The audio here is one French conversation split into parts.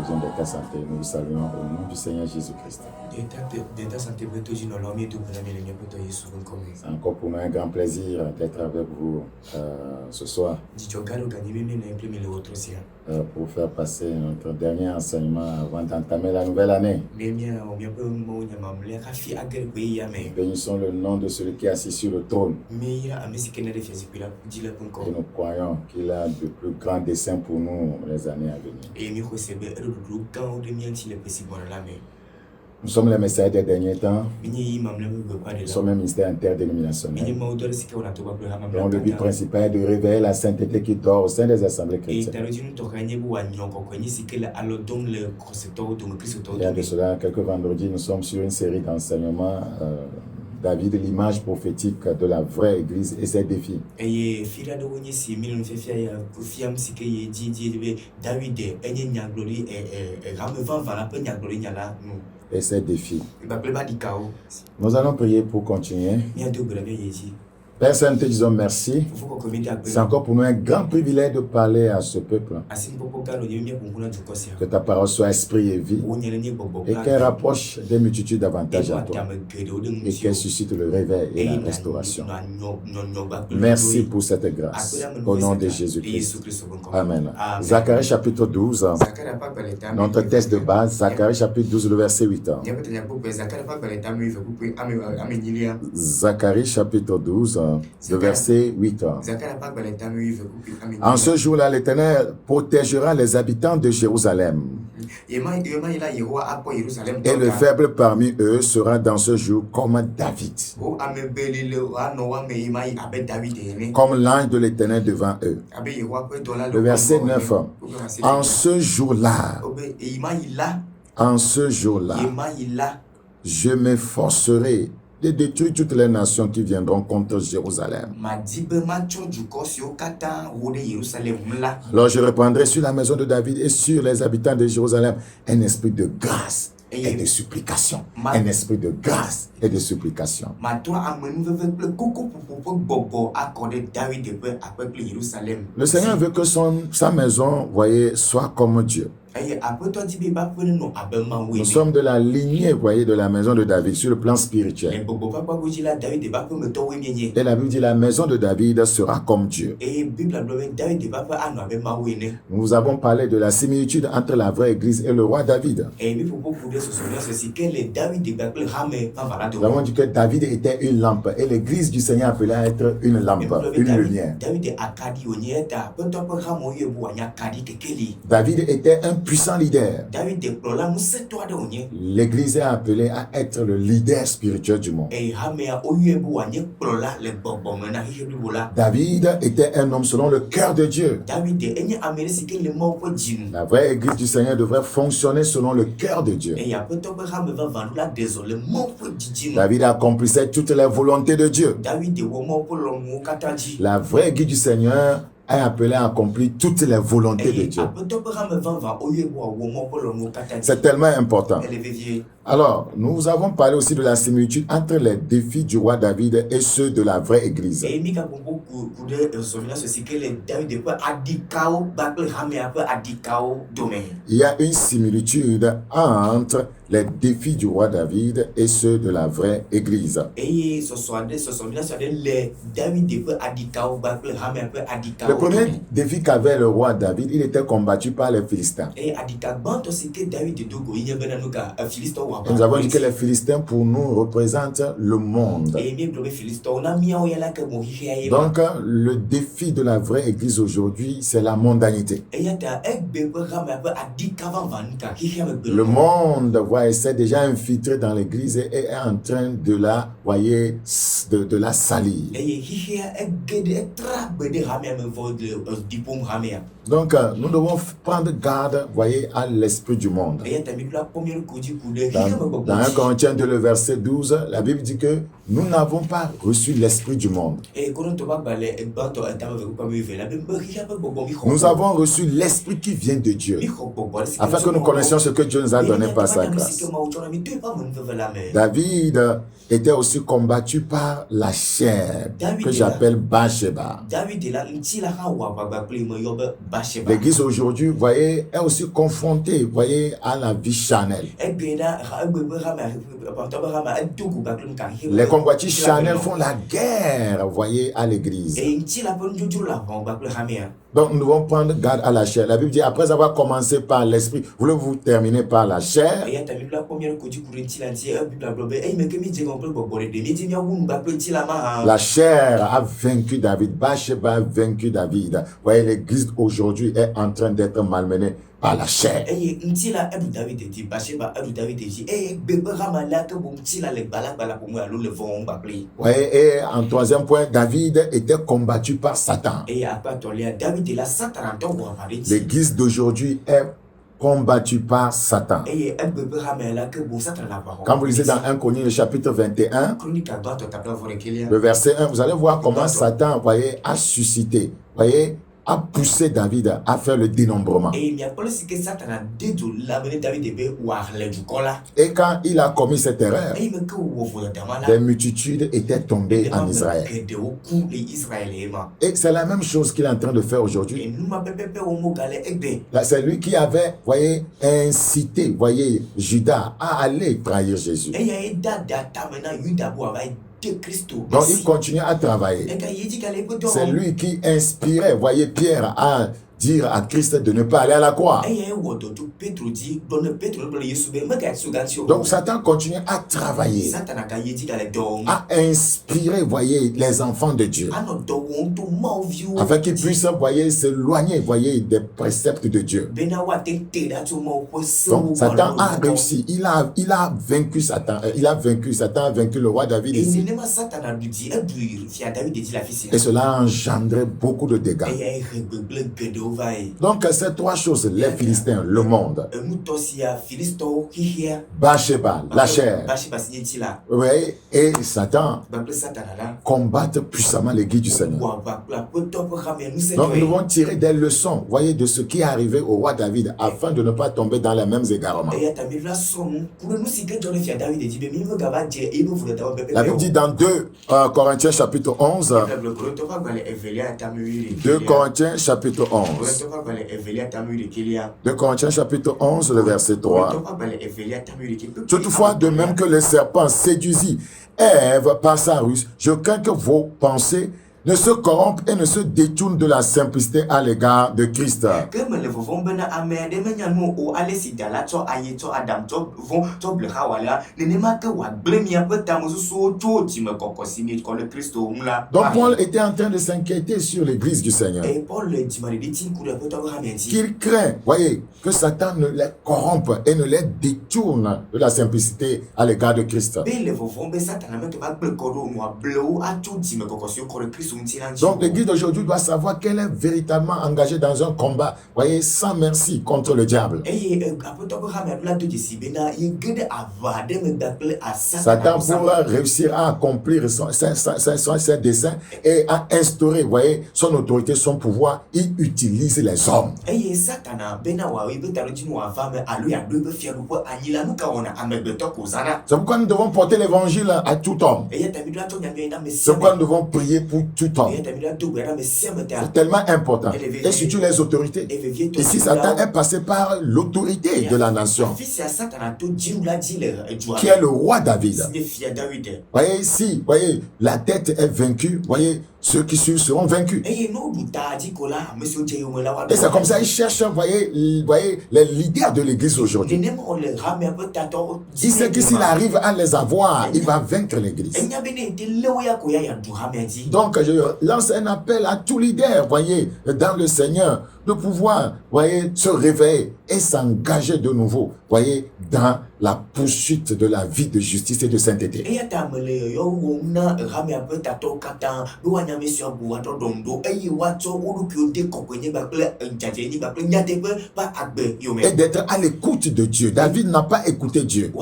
besoin de ta santé. Nous vous saluons au nom du Seigneur Jésus-Christ. C'est encore pour nous un grand plaisir d'être avec vous ce soir pour faire passer notre dernier enseignement avant d'entamer la nouvelle année. Bénissons le nom de celui qui est assis sur le trône. Et nous croyons qu'il a de plus grands desseins pour nous les années à venir. Nous sommes les messieurs des derniers temps. Nous sommes un ministère interdénominationnel. Donc le but principal est de réveiller la sainteté qui dort au sein des assemblées chrétiennes. Il y a de cela quelques vendredis, nous sommes sur une série d'enseignements David, l'image prophétique de la vraie église et ses défis. Et ses défis. Nous allons prier pour continuer. Père Saint, nous te disons merci. C'est encore pour nous un grand privilège de parler à ce peuple. Que ta parole soit esprit et vie et qu'elle rapproche des multitudes davantage à toi et qu'elle suscite le réveil et la restauration. Merci pour cette grâce. Au nom de Jésus-Christ. Amen. Zacharie chapitre 12. Notre texte de base, Zacharie chapitre 12, le verset 8. Zacharie chapitre 12. Le verset 8. En ce jour-là, l'Éternel protégera les habitants de Jérusalem. Et le faible parmi eux sera dans ce jour comme David. Comme l'ange de l'Éternel devant eux. Le verset 9. En ce jour-là, je m'efforcerai de détruire toutes les nations qui viendront contre Jérusalem. Alors je reprendrai sur la maison de David et sur les habitants de Jérusalem un esprit de grâce et de supplication. Un esprit de grâce et de supplication. Le Seigneur veut que sa maison, voyez, soit comme Dieu. Nous sommes de la lignée, voyez, de la maison de David sur le plan spirituel. Et la Bible dit la maison de David sera comme Dieu. Nous avons parlé de la similitude entre la vraie église et le roi David. Nous avons dit que David était une lampe et l'église du Seigneur appelait à être une lampe, une lumière. David était un puissant leader. L'église est appelée à être le leader spirituel du monde. David était un homme selon le cœur de Dieu. La vraie église du Seigneur devrait fonctionner selon le cœur de Dieu. David accomplissait toutes les volontés de Dieu. La vraie église du Seigneur est appelé à accomplir toutes les volontés de Dieu. C'est tellement important. Alors, nous avons parlé aussi de la similitude entre les défis du roi David et ceux de la vraie église. Il y a une similitude entre les défis du roi David et ceux de la vraie église. Le premier défi qu'avait le roi David, il était combattu par les Philistins. Et nous avons dit que les Philistins pour nous représentent le monde. Donc le défi de la vraie église aujourd'hui, c'est la mondanité. Le monde s'est déjà infiltré dans l'église et est en train de la, voyez, de la salir. Donc, nous devons prendre garde, voyez, à l'esprit du monde. Dans 1 Corinthiens 2, le verset 12, la Bible dit que nous n'avons pas reçu l'esprit du monde. Nous avons reçu l'esprit qui vient de Dieu, afin que nous connaissions ce que Dieu nous a donné par sa grâce. David était aussi combattu par la chair, que j'appelle Bathsheba. L'église aujourd'hui, vous voyez, est aussi confrontée, vous voyez, à la vie charnelle. Les convoitises charnelles font la guerre, vous voyez, à l'église. Donc nous devons prendre garde à la chair. La Bible dit, après avoir commencé par l'esprit, voulez-vous terminer par la chair? La chair a vaincu David. Bathsheba a vaincu David. Vous voyez, l'église aujourd'hui est en train d'être malmenée par la chair. Ouais, et en troisième point, David était combattu par Satan. L'église d'aujourd'hui est combattue par Satan. Quand vous lisez dans 1 Chroniques, le chapitre 21, le verset 1, vous allez voir comment Satan, voyez, a suscité, voyez, a poussé David à faire le dénombrement. Et quand il a commis cette erreur, des multitudes étaient tombées en Israël. Et c'est la même chose qu'il est en train de faire aujourd'hui. C'est lui qui avait, voyez, incité, voyez, Judas à aller trahir Jésus. Donc il continue à travailler. C'est lui qui inspirait, voyez, Pierre à dire à Christ de ne pas aller à la croix. Donc Satan continue à travailler, à inspirer, voyez, les enfants de Dieu, afin qu'ils puissent, voyez, s'éloigner, voyez, des préceptes de Dieu. Donc Satan a réussi, il a vaincu Satan, Satan a vaincu le roi David ici. Et cela a engendré beaucoup de dégâts. Donc ces trois choses, les Philistins, le monde, Bathsheba, la chair, oui, et Satan combattent puissamment l'église du Seigneur. Donc nous devons tirer des leçons, voyez, de ce qui est arrivé au roi David, afin de ne pas tomber dans les mêmes égarements. La Bible dit dans 2 Corinthiens chapitre 11, 2 Corinthiens chapitre 11, 2 Corinthiens chapitre 11, le verset 3. Toutefois, de même que le serpent séduisit Ève par sa ruse, je crains que vos pensées ne se corrompent et ne se détournent de la simplicité à l'égard de Christ. Donc Paul était en train de s'inquiéter sur l'église du Seigneur. Qu'il craint, voyez, que Satan ne les corrompe et ne les détourne de la simplicité à l'égard de Christ. Donc l'église d'aujourd'hui doit savoir qu'elle est véritablement engagée dans un combat, voyez, sans merci contre le diable. Satan pourra réussir à accomplir ses desseins et à instaurer, voyez, son autorité, son pouvoir. Il utilise les hommes. C'est pourquoi nous devons porter l'évangile à tout homme. C'est pourquoi nous devons prier pour tout homme. C'est tellement important. Et surtout les autorités. Ici, Satan est passé par l'autorité de la nation, qui est le roi David. Voyez ici, voyez, la tête est vaincue. Voyez, ceux qui suivent seront vaincus. Et c'est comme ça, ils cherchent, voyez, les leaders de l'église aujourd'hui. Il sait que s'il arrive à les avoir, il va vaincre l'église. Donc, je lance un appel à tous leaders, voyez, dans le Seigneur, de pouvoir, voyez, se réveiller et s'engager de nouveau, voyez, dans la poursuite de la vie de justice et de sainteté. Et d'être à l'écoute de Dieu. David n'a pas écouté Dieu.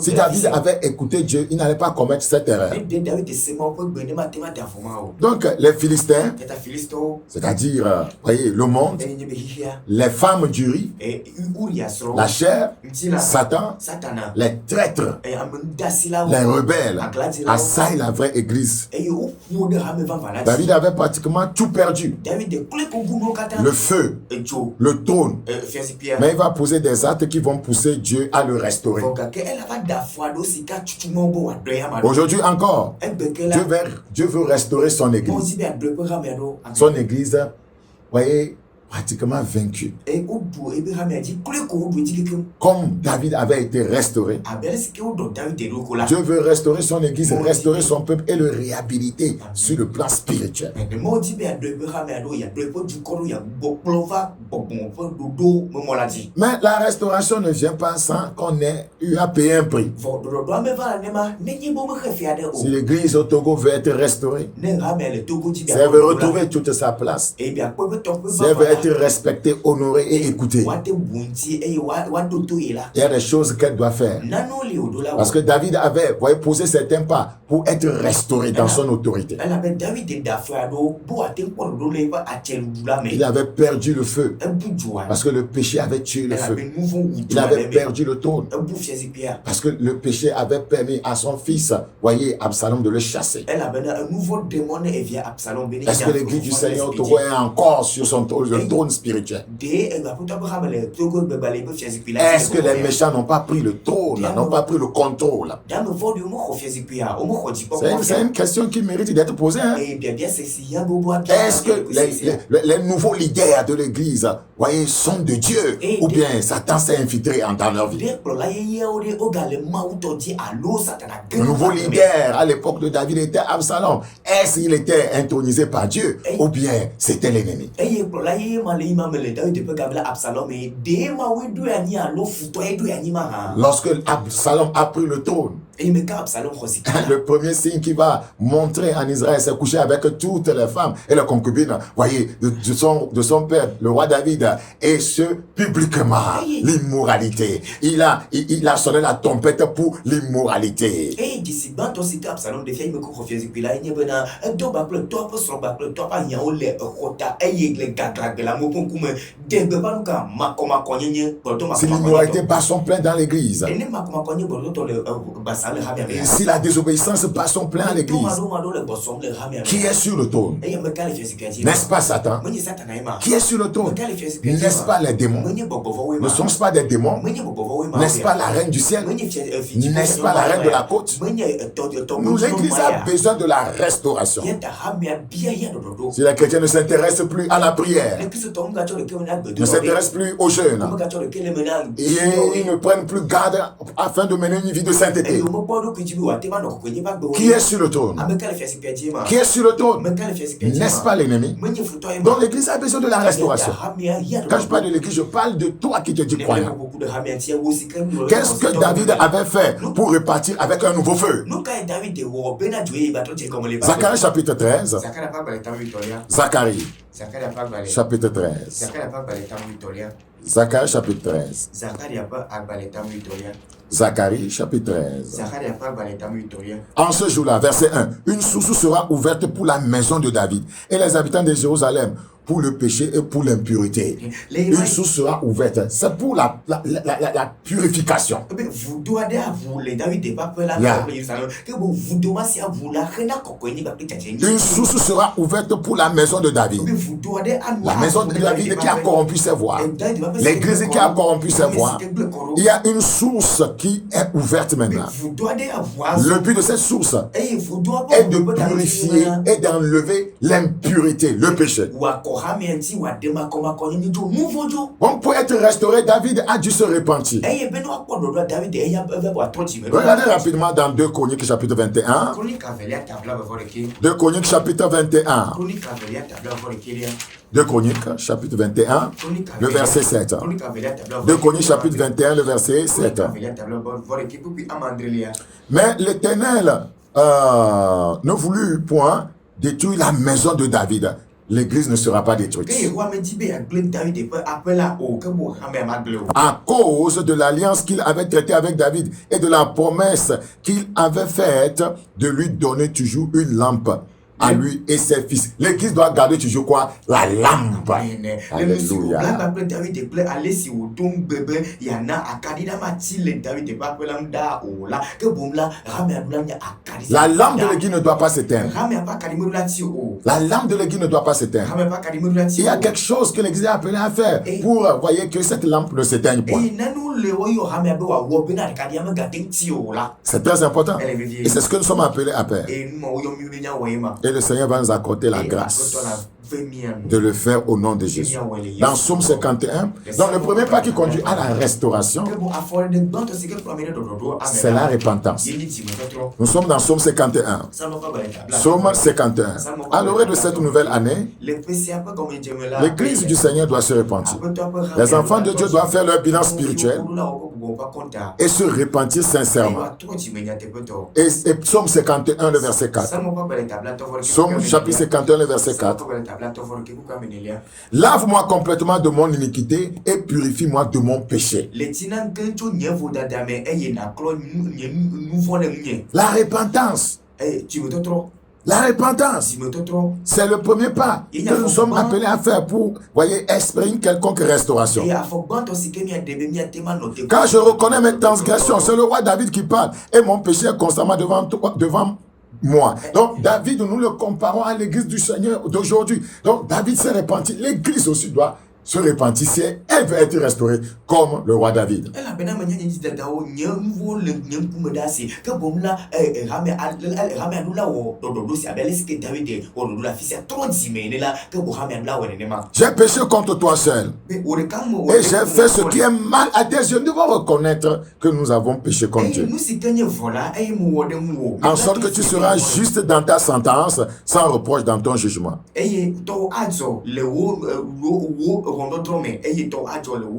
Si David avait écouté Dieu, il n'allait pas commettre cette erreur. Donc les Philistins, c'est-à-dire, voyez, le monde, les femmes du riz, la chair, Satan, les traîtres, les rebelles, assaillent la vraie église. David avait pratiquement tout perdu. Le feu, le trône. Mais il va poser des actes qui vont pousser Dieu à le restaurer. Aujourd'hui encore, Dieu veut restaurer son église. Son église, voyez, pratiquement vaincu. Comme David avait été restauré, Dieu veut restaurer son église, restaurer son peuple et le réhabiliter sur le plan spirituel. Mais la restauration ne vient pas sans qu'on ait eu à payer un prix. Si l'église au Togo veut être restaurée, si elle veut retrouver toute sa place, si elle veut être respectée, honorée et écoutée, il y a des choses qu'elle doit faire. Parce que David avait posé certains pas pour être restauré dans son autorité. Il avait perdu le feu parce que le péché avait tué le feu. Il avait perdu le trône parce que le péché avait permis à son fils, voyez, Absalom, de le chasser. Est-ce que l'église du Seigneur Togo est encore sur son trône, le trône spirituel? Est-ce que les méchants n'ont pas pris le trône, n'ont pas pris le contrôle? C'est une question qui mérite d'être posée. Hein? Est-ce que les nouveaux leaders de l'église, voyez, sont de Dieu ou bien Satan s'est infiltré dans leur vie? Le nouveau leader à l'époque de David était Absalom. Est-ce qu'il était intronisé par Dieu ou bien c'était l'ennemi? Lorsque Absalom a pris le trône, le premier signe qui va montrer en Israël, c'est coucher avec toutes les femmes et les concubines, voyez, de son père, le roi David, et ce publiquement, l'immoralité. Il a sonné la trompette pour l'immoralité. Si l'immoralité bat son plein dans l'église, si la désobéissance bat son plein à l'église, qui est sur le trône? N'est-ce pas Satan? Qui est sur le trône? N'est-ce pas les démons? Ne sont-ce pas des démons? N'est-ce pas la reine du ciel? N'est-ce pas la reine de la côte? L'église a besoin de la restauration. Si les chrétiens ne s'intéressent plus à la prière, ne s'intéressent plus aux jeunes, et ils ne prennent plus garde afin de mener une vie de sainteté, qui est sur le trône? Qui est sur le trône? N'est-ce pas l'ennemi? Donc l'église a besoin de la restauration. Quand je parle de l'église, je parle de toi qui te dis croyant. Qu'est-ce que David avait fait pour repartir avec un nouveau feu? Zacharie chapitre 13. Zacharie chapitre 13. Zacharie chapitre 13. Zacharie chapitre 13. En ce jour-là, verset 1, une source sera ouverte pour la maison de David et les habitants de Jérusalem pour le péché et pour l'impureté. Une source sera ouverte. C'est pour la purification. Une source sera ouverte pour la maison de David. La maison de David qui a corrompu ses voies. L'église qui a corrompu ses voies. Il y a une source qui est ouverte maintenant. Le but de cette source est de purifier et d'enlever l'impureté, le péché. Donc pour être restauré, David a dû se repentir. Regardez rapidement dans 2 Chroniques chapitre 21. 2 Chroniques chapitre 21. 2 Chroniques chapitre 21, le verset 7. 2 Chroniques chapitre 21, le verset 7. Mais l'Éternel ne voulut point détruire la maison de David. L'église ne sera pas détruite. À cause de l'alliance qu'il avait traitée avec David et de la promesse qu'il avait faite de lui donner toujours une lampe à lui et ses fils. L'église doit garder toujours quoi? La lampe. Alléluia. La lampe de l'église ne doit pas s'éteindre. La lampe de l'église ne doit pas s'éteindre. Il y a quelque chose que l'église est appelée à faire pour, voyez, que cette lampe ne s'éteigne pas. C'est très important. Et c'est ce que nous sommes appelés à faire. Et le Seigneur va nous accorder la grâce de le faire au nom de Jésus. Dans Psaume 51, dans le premier pas qui conduit à la restauration, c'est la repentance. Nous sommes dans Psaume 51. Psaume 51. À l'orée de cette nouvelle année, l'Église du Seigneur doit se repentir. Les enfants de Dieu doivent faire leur bilan spirituel et se repentir sincèrement. Et Psaume 51, le verset 4. Psaume chapitre 51, le verset 4. Lave-moi complètement de mon iniquité et purifie-moi de mon péché. La repentance. La repentance, c'est le premier pas que nous sommes appelés à faire pour, voyez, espérer une quelconque restauration. Quand je reconnais mes transgressions, c'est le roi David qui parle, et mon péché est constamment devant moi. Donc David, nous le comparons à l'église du Seigneur d'aujourd'hui. Donc David s'est repenti, l'église aussi doit se repentir si elle veut être restaurée comme le roi David. J'ai péché contre toi seul et j'ai fait ce qui est mal à tes yeux. Nous devons reconnaître que nous avons péché contre Dieu, en sorte que tu seras juste dans ta sentence, sans reproche dans ton jugement.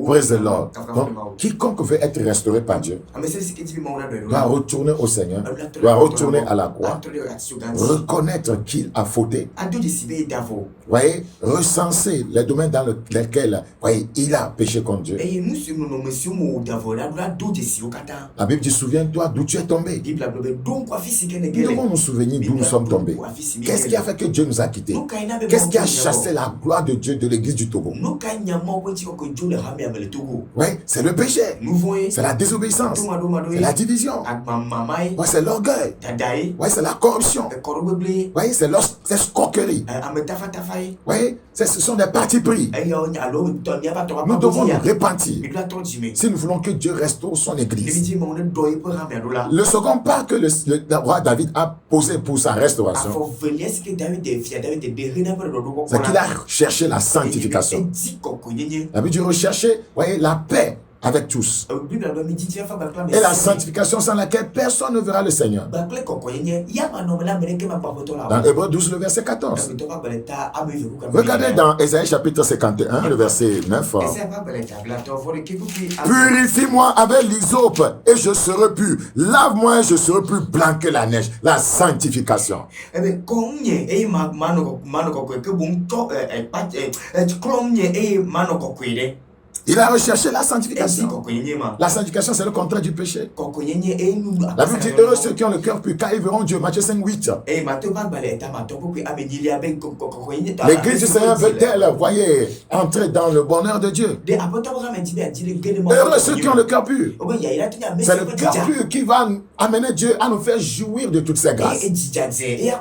Praise the Lord. Donc, quiconque veut être restauré par Dieu doit retourner au Seigneur, doit retourner à la croix, reconnaître qu'il a fauté. Voyez, recenser les domaines dans lesquels, voyez, il a péché contre Dieu. La Bible dit, souviens-toi d'où tu es tombé. Nous devons nous souvenir d'où nous sommes tombés. Qu'est-ce qui a fait que Dieu nous a quittés? Qu'est-ce qui a chassé la gloire de Dieu de l'église du Togo? Oui, c'est le péché, c'est la désobéissance, c'est la division, ouais, c'est l'orgueil, ouais, c'est la corruption, ouais, c'est l'escroquerie, ouais, ce sont des partis pris. Nous devons nous repentir si nous voulons que Dieu restaure son église. Le second pas que le roi David a posé pour sa restauration, c'est qu'il a cherché la sanctification. La Bible dit rechercher, voyez, la paix avec tous. Et la sanctification sans laquelle personne ne verra le Seigneur. Dans Hébreux 12, le verset 14. Regardez dans Ésaïe chapitre 51, le verset 9. Purifie-moi avec l'hysope et je serai pur. Lave-moi et je serai plus blanc que la neige. La sanctification. Il a recherché la sanctification. La sanctification, c'est le contraire du péché. La Bible dit, heureux ceux qui ont le cœur pur, car ils verront Dieu. Matthieu 5, 8. L'église du Seigneur veut-elle, voyez, entrer dans le bonheur de Dieu? Heureux ceux qui ont le cœur pur. C'est le cœur pur qui va amener Dieu à nous faire jouir de toutes ses grâces.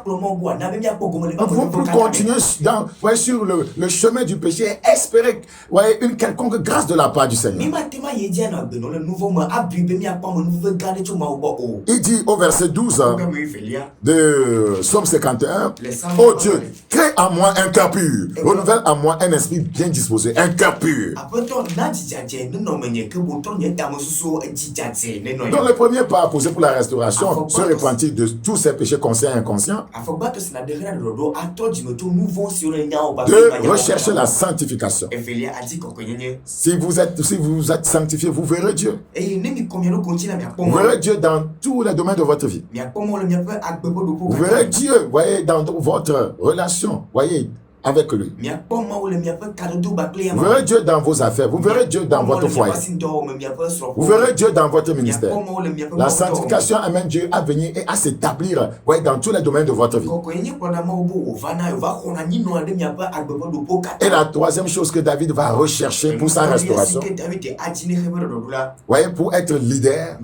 Nous ne pouvons plus continuer sur le chemin du péché et espérer, voyez, une quelconque grâce de la part du Seigneur. Il dit au verset 12 de Psaume 51, oh Dieu, crée en moi un cœur pur, renouvelle en moi un esprit bien disposé, un cœur pur. Donc le premier pas à poser pour la restauration, se repentir de tous ses péchés conscients et inconscients, de rechercher la sanctification. Si vous êtes sanctifié, vous verrez Dieu. Vous verrez Dieu dans tous les domaines de votre vie. Vous verrez Dieu, voyez, dans votre relation, voyez, avec lui. Vous verrez Dieu dans vos affaires. Vous verrez Dieu dans votre foyer. Vous verrez Dieu dans votre ministère. La sanctification amène Dieu à venir et à s'établir dans tous les domaines de votre vie. Et la troisième chose que David va rechercher pour sa restauration, pour être leader,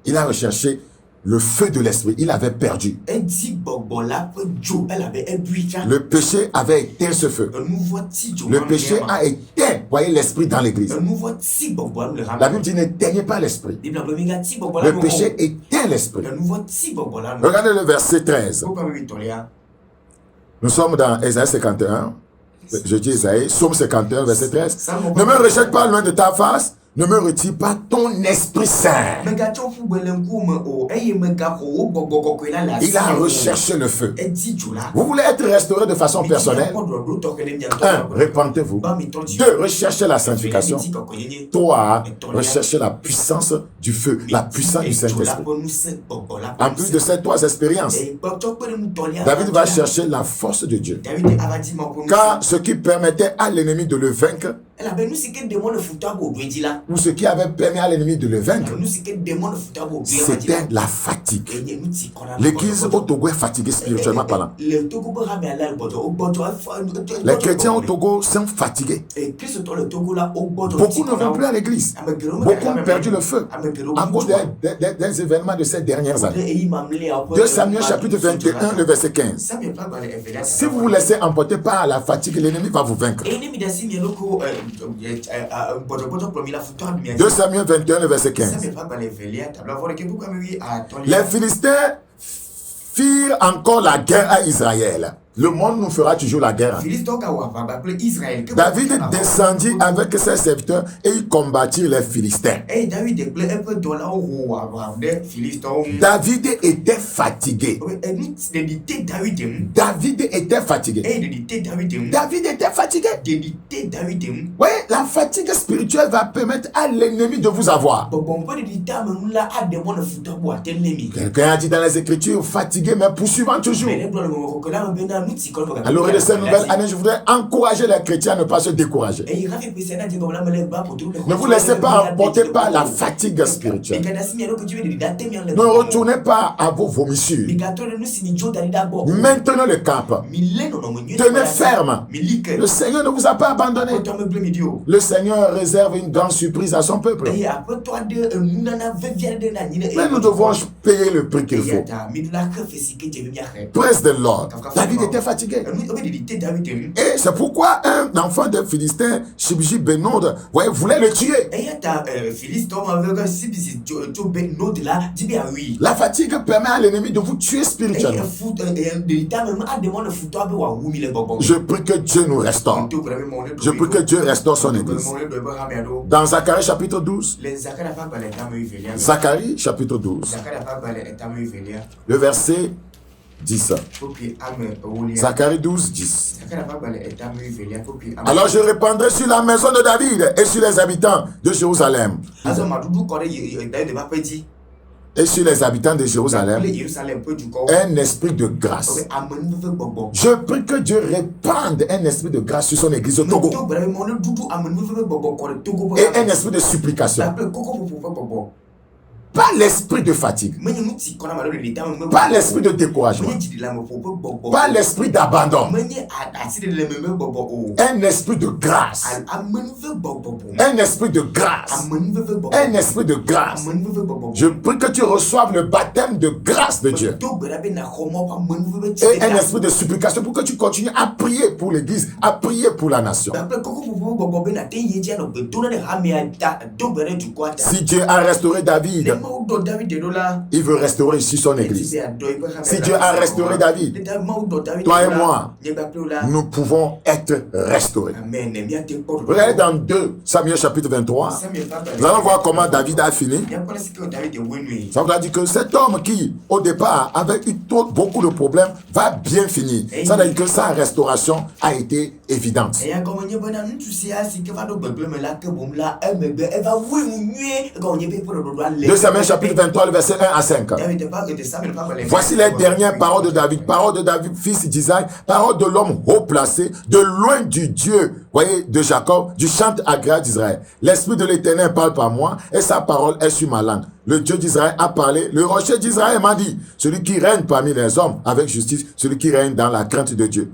il a recherché le feu de l'esprit. Il avait perdu. Le péché avait éteint ce feu. Le péché a éteint, l'esprit dans l'église. La Bible dit n'éteignez pas l'esprit. Le péché éteint l'esprit. Regardez le verset 13. Nous sommes dans Ésaïe 51. Je dis Ésaïe, Psaume 51, verset 13. Ne me rejette pas loin de ta face. Ne me retire pas ton Esprit Saint. Il a recherché le feu. Vous voulez être restauré de façon personnelle? 1. Repentez-vous. 2. Recherchez la sanctification. 3. Recherchez la puissance du feu, la puissance du Saint-Esprit. En plus de ces 3 expériences, David va chercher la force de Dieu. Car ce qui permettait à l'ennemi de le vaincre, ou ce qui avait permis à l'ennemi de le vaincre, c'était la fatigue. L'église au Togo est fatiguée spirituellement parlant. Les chrétiens au Togo sont fatigués. Beaucoup ne vont plus à l'église. Beaucoup ont perdu le feu à cause des événements de ces dernières années. 2 Samuel chapitre 21, le verset 15. Si vous vous laissez emporter par la fatigue, l'ennemi va vous vaincre. 2 Samuel 21, le verset 15. Les Philistins firent encore la guerre à Israël. Le monde nous fera toujours la guerre. David descendit avec ses serviteurs et il combattit les Philistins. David était fatigué. David était fatigué. David était fatigué. Oui, la fatigue spirituelle va permettre à l'ennemi de vous avoir. Quelqu'un a dit dans les Écritures, fatigué mais poursuivant toujours. À l'orée de cette nouvelle année, je voudrais encourager les chrétiens à ne pas se décourager. Ne vous laissez pas emporter par la fatigue spirituelle. Ne retournez pas à vos vomissures. Maintenez le cap. Tenez ferme. Le Seigneur ne vous a pas abandonné. Le Seigneur réserve une grande surprise à son peuple. Mais nous devons payer le prix qu'il faut. Praise the Lord. David était fatigué. Et c'est pourquoi un enfant de Philistin, Shibji Benoud, voulait le tuer. La fatigue permet à l'ennemi de vous tuer spirituellement. Je prie que Dieu nous restaure. Je prie que Dieu restaure son église. Dans Zacharie chapitre 12, Zacharie chapitre 12, le verset 10. Zacharie 12, 10. Alors je répandrai sur la maison de David et sur les habitants de Jérusalem. Et sur les habitants de Jérusalem, un esprit de grâce. Je prie que Dieu répande un esprit de grâce sur son église au Togo. Et un esprit de supplication. Pas l'esprit de fatigue. Pas l'esprit de découragement. Pas l'esprit d'abandon. Un esprit de grâce. Un esprit de grâce. Un esprit de grâce. Je prie que tu reçoives le baptême de grâce de Dieu. Et un esprit de supplication pour que tu continues à prier pour l'église, à prier pour la nation. Si Dieu a restauré David, il veut restaurer ici son église. Si Dieu a restauré David, toi et moi, nous pouvons être restaurés. Regardez dans 2 Samuel chapitre 23. Nous allons voir comment David a fini. Ça veut dire que cet homme qui, au départ, avait eu beaucoup de problèmes, va bien finir. Ça veut dire que sa restauration a été évidente. 2 Samuel chapitre 23, le verset 1 à 5. Voici les dernières paroles de David, fils d'Isaïe, paroles de l'homme haut placé, de loin du Dieu, voyez, de Jacob, du chant agréable d'Israël. L'Esprit de l'Éternel parle par moi, et sa parole est sur ma langue. Le Dieu d'Israël a parlé, le rocher d'Israël m'a dit, celui qui règne parmi les hommes avec justice, celui qui règne dans la crainte de Dieu.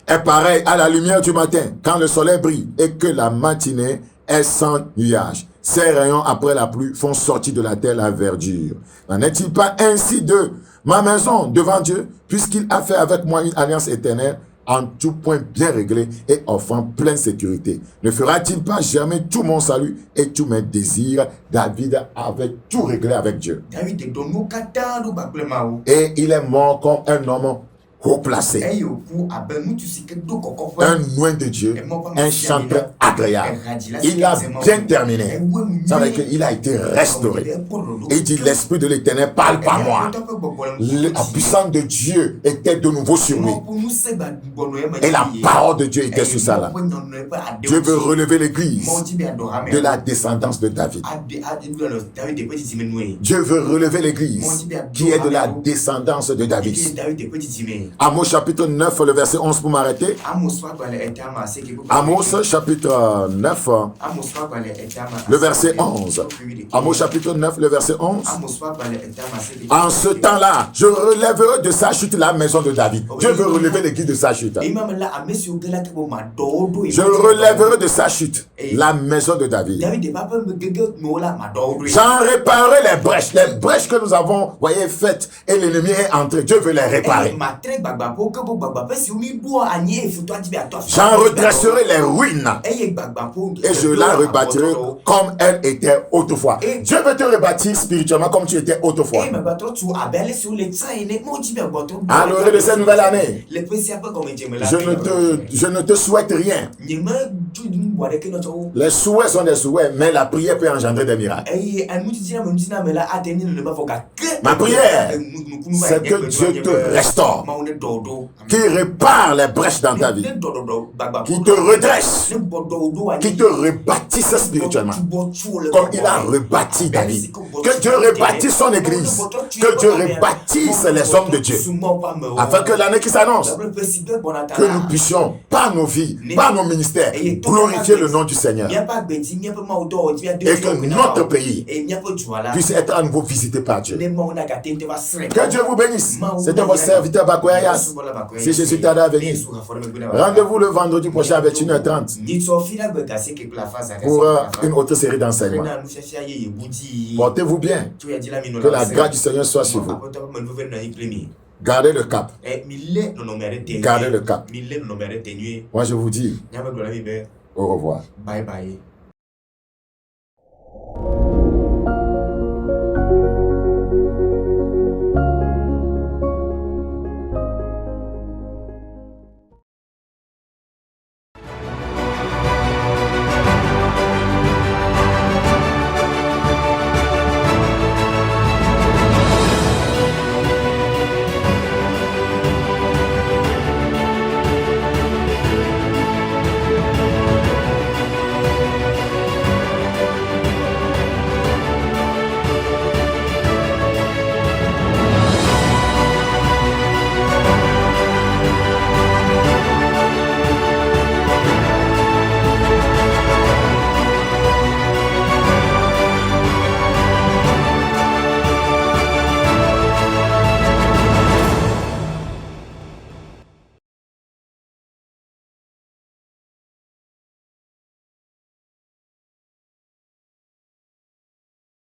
Est pareil à la lumière du matin, quand le soleil brille, et que la matinée est sans nuage. Ses rayons après la pluie font sortir de la terre la verdure. N'en est-il pas ainsi de ma maison devant Dieu, puisqu'il a fait avec moi une alliance éternelle, en tout point bien réglé et offrant pleine sécurité? Ne fera-t-il pas jamais tout mon salut et tous mes désirs? David avait tout réglé avec Dieu. Et il est mort comme un homme haut placé, un loin de Dieu, un chanteur agréable. Il a bien terminé. Ça veut dire qu'il a été restauré. Il dit, l'Esprit de l'Éternel parle par moi. La puissance de Dieu était de nouveau sur lui. Et la parole de Dieu était sur ça là. Dieu veut relever l'église de la descendance de David. Dieu veut relever l'église qui est de la descendance de David. Amos chapitre 9, le verset 11 pour m'arrêter. Amos chapitre 9, le verset 11. Amos chapitre 9, le verset 11. En ce temps-là, je relèverai de sa chute la maison de David. Dieu veut relever l'église de sa chute. Je relèverai de sa chute la maison de David. J'en réparerai les brèches que nous avons, voyez, faites, et l'ennemi est entré. Dieu veut les réparer. J'en redresserai les ruines et je la rebâtirai comme elle était autrefois. Dieu veut te rebâtir spirituellement comme tu étais autrefois. À l'orée de cette nouvelle année, je ne te souhaite rien. Les souhaits sont des souhaits, mais la prière peut engendrer des miracles. Ma prière, c'est que Dieu te restaure, qui répare les brèches dans ta vie, qui te redresse, qui te rebâtisse spirituellement, comme il a rebâti David. Que Dieu rebâtisse son église, que Dieu rebâtisse les hommes de Dieu, afin que l'année qui s'annonce, que nous puissions, par nos vies, par nos ministères, glorifier le nom du Seigneur, et que notre pays puisse être à nouveau visité par Dieu. Que Dieu vous bénisse. C'était votre serviteur Bakoyas. Si Jésus t'aide à venir, rendez-vous le vendredi prochain avec 1h30 pour une autre série d'enseignements. Portez-vous bien. Que la grâce du Seigneur soit sur vous. Gardez le cap. Gardez le cap. Moi je vous dis au revoir. Bye bye.